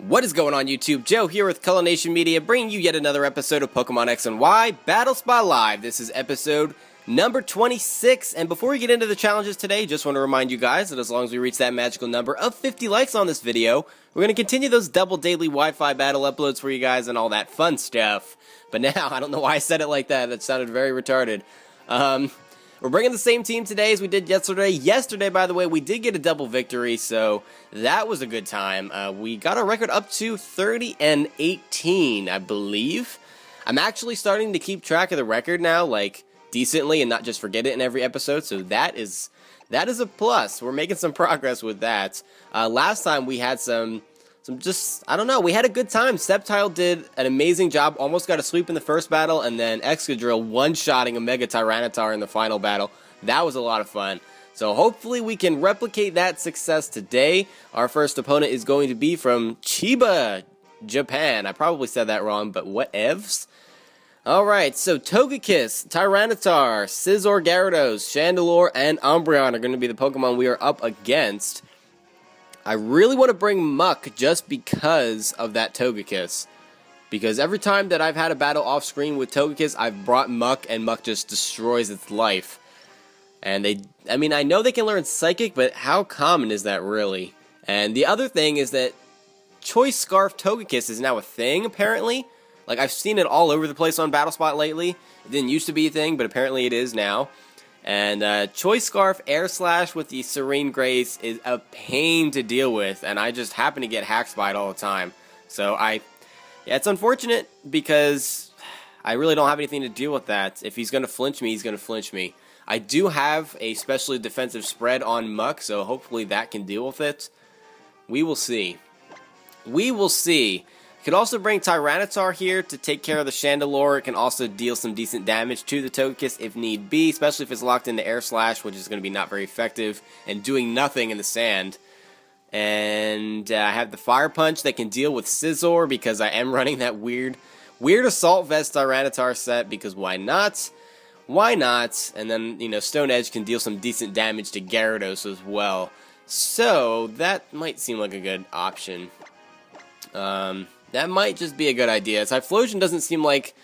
What is going on YouTube? Joe here with Culination Media, bringing you yet another episode of Pokemon X and Y Battle Spot Live. This is episode number 26, and before we get into the challenges today, just want to remind you guys that as long as we reach that magical number of 50 likes on this video, we're going to continue those double daily Wi-Fi battle uploads for you guys and all that fun stuff. But now, I don't know why I said it like that, that sounded very retarded. We're bringing the same team today as we did yesterday. Yesterday, by the way, we did get a double victory, so that was a good time. We got our record up to 30-18, I believe. I'm actually starting to keep track of the record now, like, decently, and not just forget it in every episode, so that is a plus. We're making some progress with that. Last time we had I don't know, we had a good time. Sceptile did an amazing job, almost got a sweep in the first battle, and then Excadrill one-shotting a Mega Tyranitar in the final battle. That was a lot of fun. So hopefully we can replicate that success today. Our first opponent is going to be from Chiba, Japan. I probably said that wrong, but whatevs. Alright, so Togekiss, Tyranitar, Scizor, Gyarados, Chandelure, and Umbreon are going to be the Pokemon we are up against. I really want to bring Muck just because of that Togekiss. Because every time that I've had a battle off screen with Togekiss, I've brought Muck, and Muck just destroys its life. And I know they can learn Psychic, but how common is that really? And the other thing is that Choice Scarf Togekiss is now a thing, apparently. Like, I've seen it all over the place on BattleSpot lately. It didn't used to be a thing, but apparently it is now. And Choice Scarf Air Slash with the Serene Grace is a pain to deal with, and I just happen to get hacked by it all the time. So yeah, it's unfortunate because I really don't have anything to deal with that. If he's going to flinch me, he's going to flinch me. I do have a specially defensive spread on Muck, so hopefully that can deal with it. We will see. We will see. Could also bring Tyranitar here to take care of the Chandelure. It can also deal some decent damage to the Togekiss if need be, especially if it's locked into Air Slash, which is going to be not very effective, and doing nothing in the sand. And I have the Fire Punch that can deal with Scizor, because I am running that weird Assault Vest Tyranitar set, because why not? Why not? And then, Stone Edge can deal some decent damage to Gyarados as well. So, that might seem like a good option. That might just be a good idea. Typhlosion doesn't seem like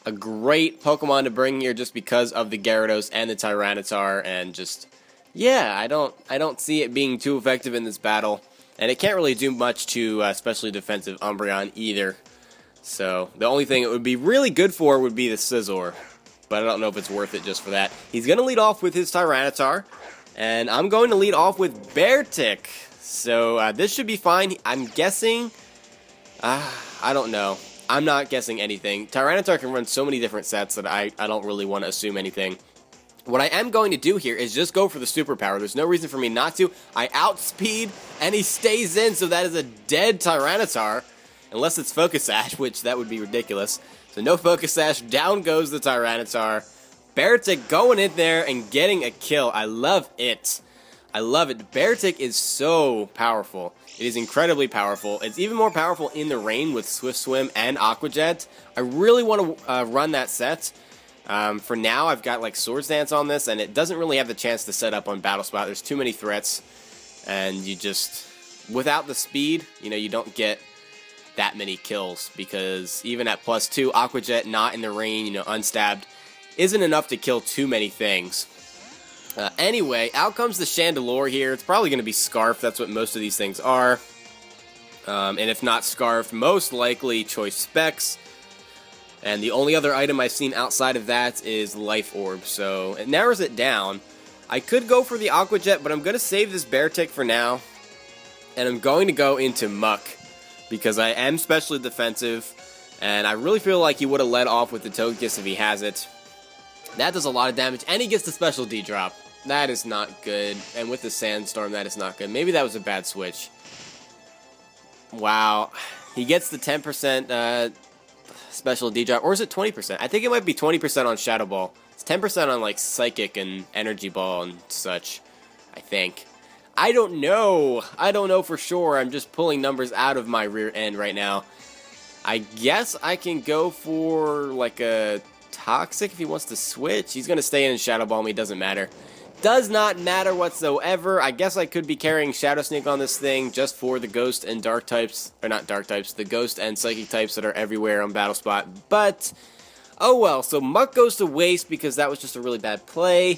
a great Pokemon to bring here just because of the Gyarados and the Tyranitar, and just, yeah, I don't see it being too effective in this battle, and it can't really do much to especially defensive Umbreon either. So the only thing it would be really good for would be the Scizor, but I don't know if it's worth it just for that. He's going to lead off with his Tyranitar, and I'm going to lead off with Beartic. So this should be fine. I'm guessing... I don't know. I'm not guessing anything. Tyranitar can run so many different sets that I don't really want to assume anything. What I am going to do here is just go for the superpower. There's no reason for me not to. I outspeed, and he stays in, so that is a dead Tyranitar. Unless it's Focus Sash, which that would be ridiculous. So no Focus Sash, down goes the Tyranitar. Beartic going in there and getting a kill. I love it. I love it. Beartic is so powerful. It is incredibly powerful. It's even more powerful in the rain with Swift Swim and Aqua Jet. I really want to run that set. For now, I've got like Swords Dance on this, and it doesn't really have the chance to set up on BattleSpot. There's too many threats, and you just, without the speed, you don't get that many kills, because even at +2, Aqua Jet not in the rain, unstabbed, isn't enough to kill too many things. Anyway, out comes the Chandelure here. It's probably going to be Scarf. That's what most of these things are. And if not Scarf, most likely Choice Specs. And the only other item I've seen outside of that is Life Orb. So it narrows it down. I could go for the Aqua Jet, but I'm going to save this Beartic for now. And I'm going to go into Muck, because I am specially defensive. And I really feel like he would have led off with the Togekiss if he has it. That does a lot of damage, and he gets the special D-drop. That is not good, and with the Sandstorm, that is not good. Maybe that was a bad switch. Wow. He gets the 10% special D-drop, or is it 20%? I think it might be 20% on Shadow Ball. It's 10% on, like, Psychic and Energy Ball and such, I think. I don't know. I don't know for sure. I'm just pulling numbers out of my rear end right now. I guess I can go for, like, a... Toxic if he wants to switch. He's going to stay in and Shadow Ball me, doesn't matter. Does not matter whatsoever. I guess I could be carrying Shadow Sneak on this thing just for the Ghost and Dark types, or not Dark types, the Ghost and Psychic types that are everywhere on Battle Spot, but oh well. So Muck goes to waste because that was just a really bad play,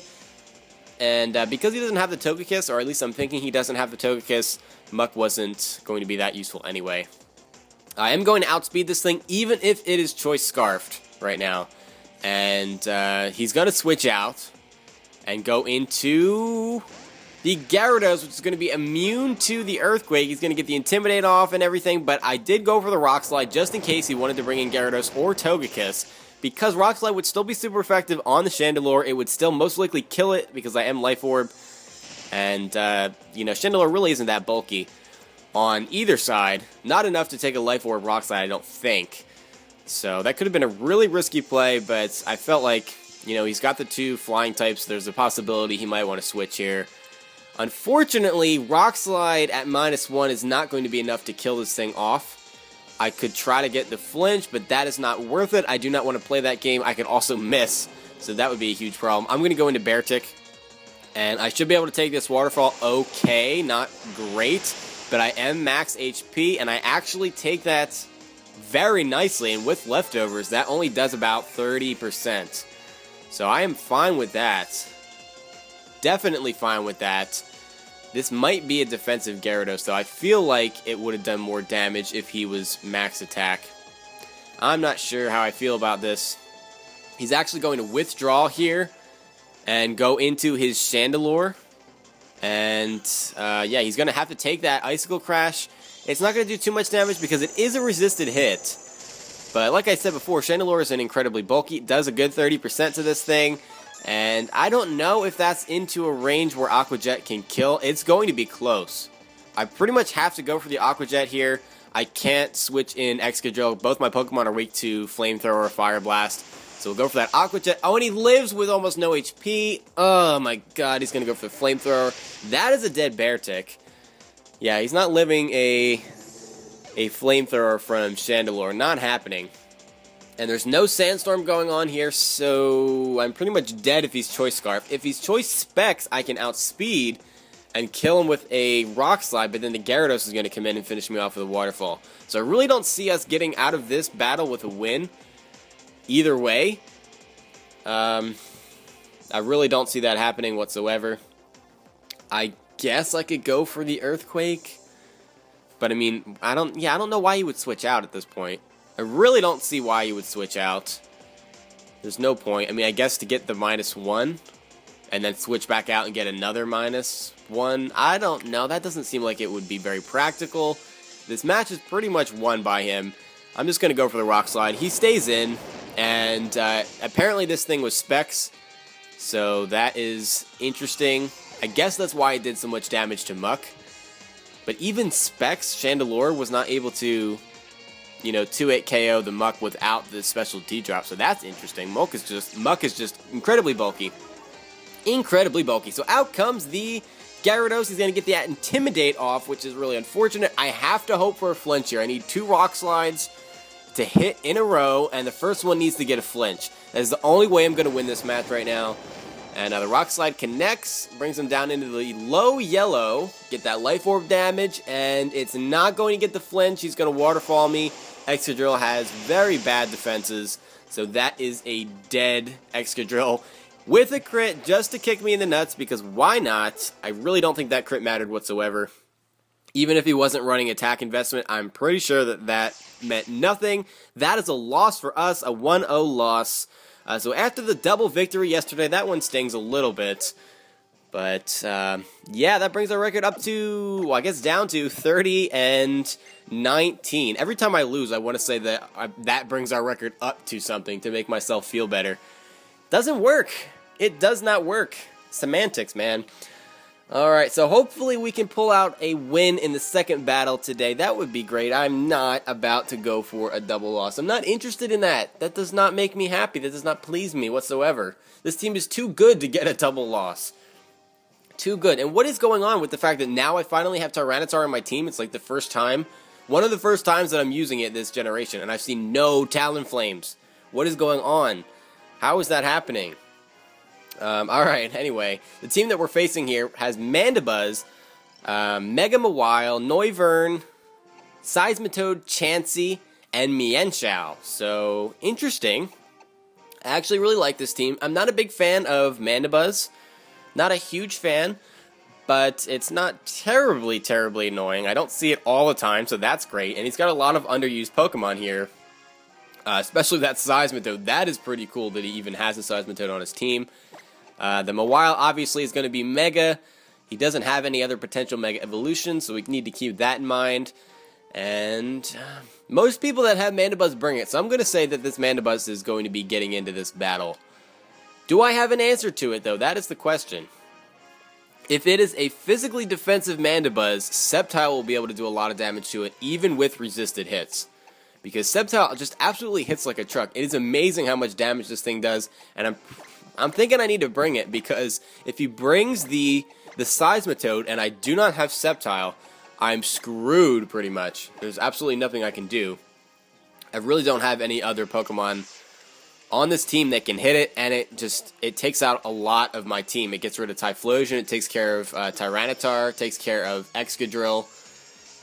and because he doesn't have the Togekiss, or at least I'm thinking he doesn't have the Togekiss, Muck wasn't going to be that useful anyway. I am going to outspeed this thing, even if it is Choice Scarfed right now, and he's going to switch out and go into the Gyarados, which is going to be immune to the Earthquake. He's going to get the Intimidate off and everything, but I did go for the Rock Slide just in case he wanted to bring in Gyarados or Togekiss, because Rock Slide would still be super effective on the Chandelure. It would still most likely kill it because I am Life Orb, and, you know, Chandelure really isn't that bulky on either side. Not enough to take a Life Orb Rock Slide, I don't think. So that could have been a really risky play, but I felt like, you know, he's got the two flying types. There's a possibility he might want to switch here. Unfortunately, Rock Slide at -1 is not going to be enough to kill this thing off. I could try to get the flinch, but that is not worth it. I do not want to play that game. I could also miss, so that would be a huge problem. I'm going to go into Bear Tick, and I should be able to take this Waterfall okay, not great, but I am max HP, and I actually take that very nicely, and with leftovers, that only does about 30%. So I am fine with that. Definitely fine with that. This might be a defensive Gyarados, though. I feel like it would have done more damage if he was max attack. I'm not sure how I feel about this. He's actually going to withdraw here and go into his Chandelure. And, yeah, he's going to have to take that Icicle Crash. It's not going to do too much damage because it is a resisted hit. But like I said before, Chandelure is an incredibly bulky. It does a good 30% to this thing. And I don't know if that's into a range where Aqua Jet can kill. It's going to be close. I pretty much have to go for the Aqua Jet here. I can't switch in Excadrill. Both my Pokemon are weak to Flamethrower or Fire Blast. So we'll go for that Aqua Jet. Oh, and he lives with almost no HP. Oh my god, he's going to go for the Flamethrower. That is a dead Bear Tick. Yeah, he's not living a Flamethrower from Chandelure. Not happening. And there's no Sandstorm going on here, so I'm pretty much dead if he's Choice Scarf. If he's Choice Specs, I can outspeed and kill him with a Rock Slide, but then the Gyarados is going to come in and finish me off with a Waterfall. So I really don't see us getting out of this battle with a win either way. I really don't see that happening whatsoever. I guess I could go for the Earthquake. But I mean, I don't know why he would switch out at this point. I really don't see why he would switch out. There's no point. I mean, I guess to get the -1 and then switch back out and get another -1. I don't know. That doesn't seem like it would be very practical. This match is pretty much won by him. I'm just going to go for the Rock Slide. He stays in, and apparently this thing was Specs, so that is interesting. I guess that's why it did so much damage to Muck. But even Specs, Chandelure was not able to, you know, 2-hit KO the Muck without the special D-drop, so that's interesting. Muck is just incredibly bulky. Incredibly bulky. So out comes the Gyarados. He's going to get that Intimidate off, which is really unfortunate. I have to hope for a flinch here. I need 2 Rock Slides to hit in a row, and the first one needs to get a flinch. That is the only way I'm going to win this match right now. And the Rock Slide connects, brings him down into the low yellow, get that Life Orb damage, and it's not going to get the flinch. He's going to Waterfall me. Excadrill has very bad defenses, so that is a dead Excadrill with a crit just to kick me in the nuts, because why not? I really don't think that crit mattered whatsoever. Even if he wasn't running attack investment, I'm pretty sure that that meant nothing. That is a loss for us, a 1-0 loss. So after the double victory yesterday, that one stings a little bit. But, yeah, that brings our record up to, well, I guess down to 30-19. Every time I lose, I want to say that that brings our record up to something to make myself feel better. Doesn't work. It does not work. Semantics, man. Alright, so hopefully we can pull out a win in the second battle today. That would be great. I'm not about to go for a double loss. I'm not interested in that. That does not make me happy. That does not please me whatsoever. This team is too good to get a double loss. Too good. And what is going on with the fact that now I finally have Tyranitar on my team? It's like the first time. One of the first times that I'm using it this generation, and I've seen no Talonflames. What is going on? How is that happening? Alright, anyway, the team that we're facing here has Mandibuzz, Mega Mawile, Noivern, Seismitoad, Chansey, and Mienshao. So, interesting. I actually really like this team. I'm not a big fan of Mandibuzz. Not a huge fan, but it's not terribly annoying. I don't see it all the time, so that's great. And he's got a lot of underused Pokemon here, especially that Seismitoad. That is pretty cool that he even has a Seismitoad on his team. The Mawile obviously is going to be Mega. He doesn't have any other potential Mega evolutions, so we need to keep that in mind. And most people that have Mandibuzz bring it, so I'm going to say that this Mandibuzz is going to be getting into this battle. Do I have an answer to it, though? That is the question. If it is a physically defensive Mandibuzz, Sceptile will be able to do a lot of damage to it, even with resisted hits. Because Sceptile just absolutely hits like a truck. It is amazing how much damage this thing does, and I'm thinking I need to bring it, because if he brings the Seismitoad, and I do not have Sceptile, I'm screwed pretty much. There's absolutely nothing I can do. I really don't have any other Pokemon on this team that can hit it, and it takes out a lot of my team. It gets rid of Typhlosion, it takes care of Tyranitar, takes care of Excadrill,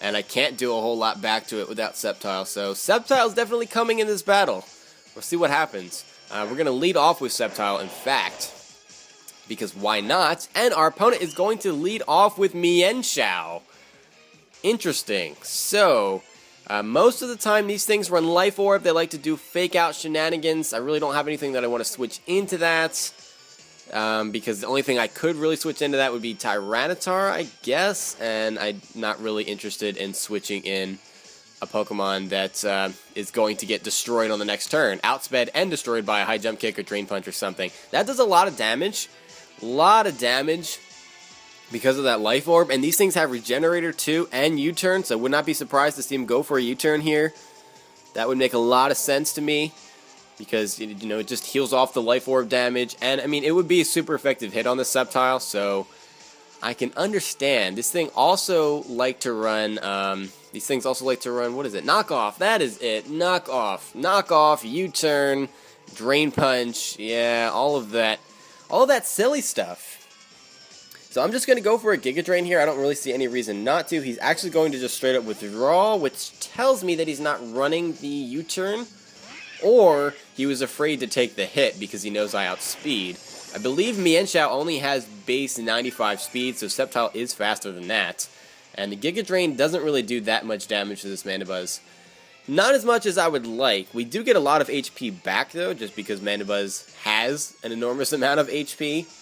and I can't do a whole lot back to it without Sceptile. So Sceptile's definitely coming in this battle. We'll see what happens. We're going to lead off with Sceptile, in fact, because why not? And our opponent is going to lead off with Mienshao. Interesting. So, most of the time these things run Life Orb. They like to do fake out shenanigans. I really don't have anything that I want to switch into that, because the only thing I could really switch into that would be Tyranitar, I guess, and I'm not really interested in switching in a Pokemon that is going to get destroyed on the next turn, outsped and destroyed by a high jump kick or drain punch or something. That does a lot of damage, because of that Life Orb, and these things have Regenerator too, and U-turn, so I would not be surprised to see him go for a U-turn here. That would make a lot of sense to me, because, you know, it just heals off the Life Orb damage, and, I mean, it would be a super effective hit on the Sceptile, so I can understand. This thing also like to run, what is it? Knockoff, that is it, Knockoff, U-turn, Drain Punch, yeah, all of that silly stuff. So I'm just going to go for a Giga Drain here. I don't really see any reason not to. He's actually going to just straight up withdraw, which tells me that he's not running the U-turn, or he was afraid to take the hit because he knows I outspeed. I believe Mienshao only has base 95 speed, so Sceptile is faster than that. And the Giga Drain doesn't really do that much damage to this Mandibuzz. Not as much as I would like. We do get a lot of HP back, though, just because Mandibuzz has an enormous amount of HP.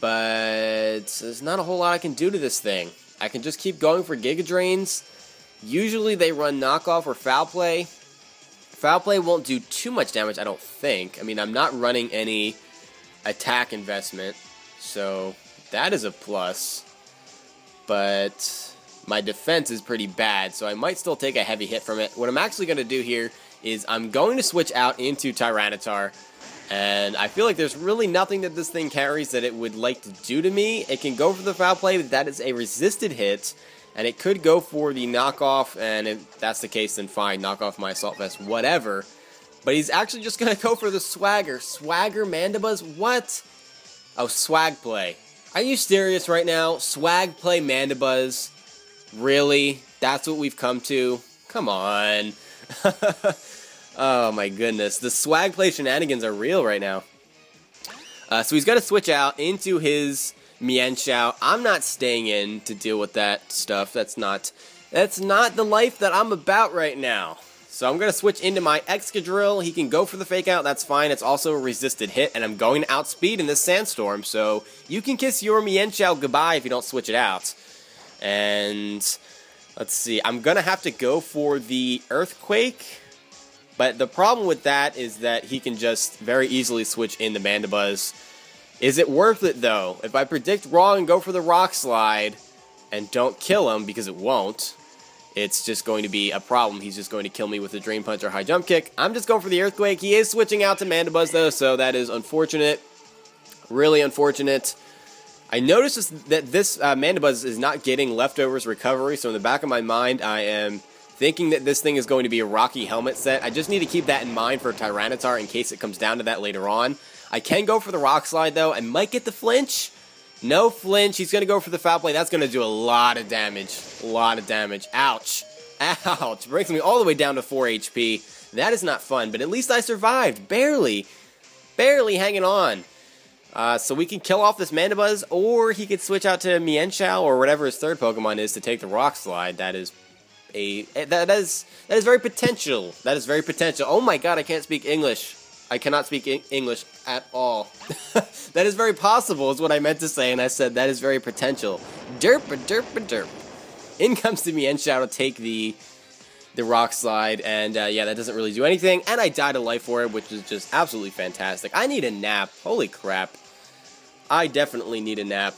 But there's not a whole lot I can do to this thing. I can just keep going for Giga Drains. Usually they run Knockoff or Foul Play. Foul Play won't do too much damage, I don't think. I mean, I'm not running any attack investment, so that is a plus. But my defense is pretty bad, so I might still take a heavy hit from it. What I'm actually going to do here is I'm going to switch out into Tyranitar. And I feel like there's really nothing that this thing carries that it would like to do to me. It can go for the Foul Play, but that is a resisted hit. And it could go for the Knockoff, and if that's the case, then fine, knock off my Assault Vest, whatever. But he's actually just going to go for the Swagger. Swagger Mandibuzz? What? Oh, Swag Play. Are you serious right now? Swag Play Mandibuzz? Really? That's what we've come to? Come on. Oh my goodness, the Swag Play shenanigans are real right now. So he's got to switch out into his Mienshao. I'm not staying in to deal with that stuff. That's not the life that I'm about right now. So I'm going to switch into my Excadrill. He can go for the Fake Out, that's fine. It's also a resisted hit, and I'm going to outspeed in this Sandstorm. So you can kiss your Mienshao goodbye if you don't switch it out. And let's see, I'm going to have to go for the Earthquake. But the problem with that is that he can just very easily switch into Mandibuzz. Is it worth it, though? If I predict wrong and go for the Rock Slide and don't kill him, because it won't, it's just going to be a problem. He's just going to kill me with a Drain Punch or High Jump Kick. I'm just going for the Earthquake. He is switching out to Mandibuzz, though, so that is unfortunate. Really unfortunate. I noticed that this Mandibuzz is not getting Leftovers Recovery, so in the back of my mind, I am thinking that this thing is going to be a Rocky Helmet set. I just need to keep that in mind for Tyranitar in case it comes down to that later on. I can go for the Rock Slide, though. I might get the flinch. No flinch. He's going to go for the Foul Play. That's going to do a lot of damage. A lot of damage. Ouch. Ouch. Brings me all the way down to 4 HP. That is not fun, but at least I survived. Barely. Barely hanging on. So we can kill off this Mandibuzz, or he could switch out to Mienshao or whatever his third Pokemon is to take the Rock Slide. That is very potential. That is very potential. Oh my god, I can't speak English. I cannot speak English at all. That is very possible is what I meant to say, and I said that is very potential. Derp. In comes the Mienshao to take the Rock Slide, and yeah, that doesn't really do anything, and I died a Life Orb, which is just absolutely fantastic. I need a nap. Holy crap. I definitely need a nap.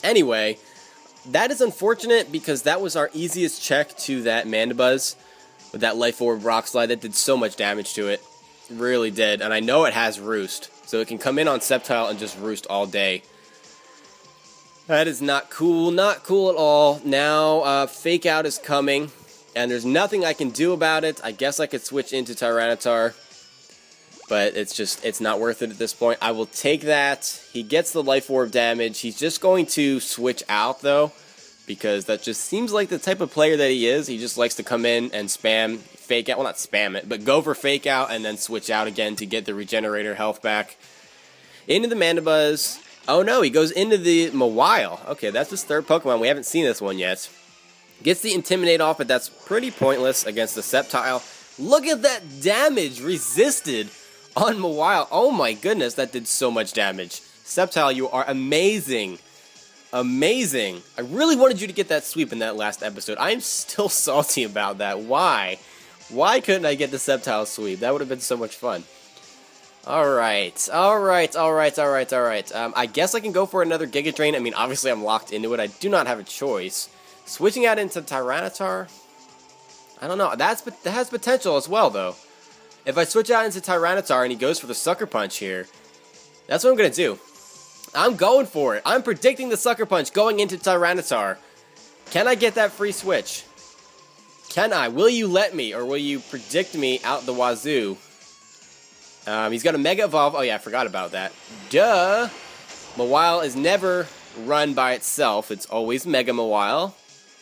Anyway, that is unfortunate because that was our easiest check to that Mandibuzz with that Life Orb Rock Slide. That did so much damage to it. Really did, and I know it has Roost, so it can come in on Sceptile and just Roost all day. That is not cool at all. Now, Fake Out is coming, and there's nothing I can do about it. I guess I could switch into Tyranitar, but it's not worth it at this point. I will take that. He gets the Life Orb damage. He's just going to switch out, though, because that just seems like the type of player that he is. He just likes to come in and spam Fake Out. Well, not spam it, but go for Fake Out and then switch out again to get the Regenerator health back. Into the Mandibuzz. Oh no, he goes into the Mawile. Okay, that's his third Pokemon. We haven't seen this one yet. Gets the Intimidate off, but that's pretty pointless against the Sceptile. Look at that damage resisted on Mawile. Oh my goodness, that did so much damage. Sceptile, you are amazing. Amazing. I really wanted you to get that sweep in that last episode. I'm still salty about that. Why? Why couldn't I get the Sceptile sweep? That would have been so much fun. Alright. I guess I can go for another Giga Drain. I mean, obviously I'm locked into it. I do not have a choice. Switching out into Tyranitar? I don't know. That has potential as well, though. If I switch out into Tyranitar and he goes for the Sucker Punch here, that's what I'm going to do. I'm going for it. I'm predicting the Sucker Punch going into Tyranitar. Can I get that free switch? Can I? Will you let me, or will you predict me out the wazoo? He's got a Mega Evolve. Oh yeah, I forgot about that. Duh! Mawile is never run by itself. It's always Mega Mawile.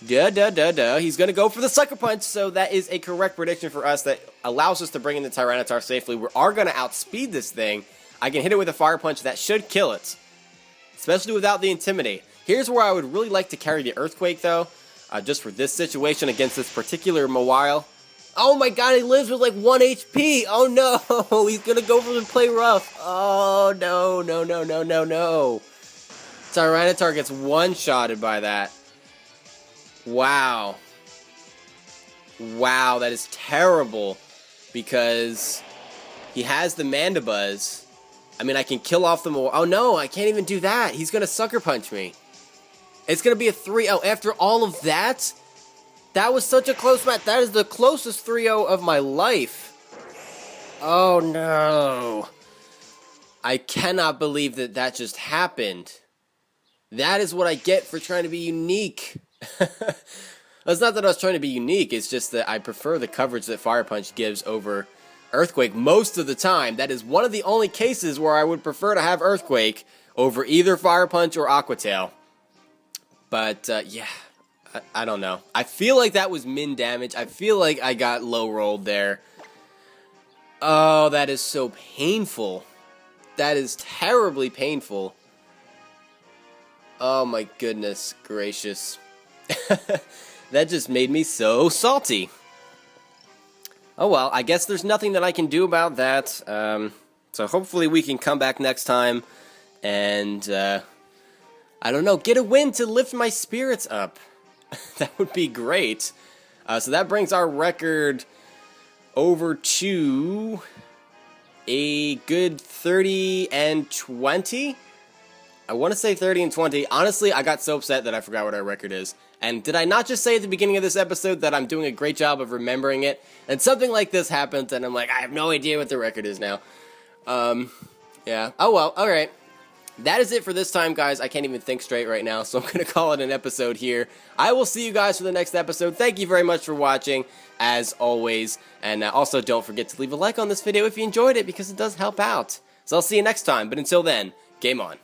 Duh. He's going to go for the Sucker Punch, so that is a correct prediction for us that allows us to bring in the Tyranitar safely. We are going to outspeed this thing. I can hit it with a Fire Punch. That should kill it. Especially without the Intimidate. Here's where I would really like to carry the Earthquake, though. Just for this situation against this particular Mawile. Oh my god, he lives with like 1 HP! Oh no! He's gonna go for the Play Rough! Oh no. Tyranitar gets one-shotted by that. Wow. Wow, that is terrible. Because he has the Mandibuzz. I mean, I can kill off the Mawile. Oh no, I can't even do that. He's gonna Sucker Punch me. It's going to be a 3-0. After all of that, that was such a close match. That is the closest 3-0 of my life. Oh, no. I cannot believe that that just happened. That is what I get for trying to be unique. It's not that I was trying to be unique. It's just that I prefer the coverage that Fire Punch gives over Earthquake most of the time. That is one of the only cases where I would prefer to have Earthquake over either Fire Punch or Aqua Tail. But, yeah, I don't know. I feel like that was min damage. I feel like I got low rolled there. Oh, that is so painful. That is terribly painful. Oh my goodness gracious. That just made me so salty. Oh well, I guess there's nothing that I can do about that. So hopefully we can come back next time and... I don't know, get a win to lift my spirits up. That would be great. So that brings our record over to a good 30-20. I want to say 30-20. Honestly, I got so upset that I forgot what our record is. And did I not just say at the beginning of this episode that I'm doing a great job of remembering it? And something like this happens, and I'm like, I have no idea what the record is now. Yeah. Oh well, alright. that is it for this time, guys. I can't even think straight right now, so I'm going to call it an episode here. I will see you guys for the next episode. Thank you very much for watching, as always. And also, don't forget to leave a like on this video if you enjoyed it, because it does help out. So I'll see you next time, but until then, game on.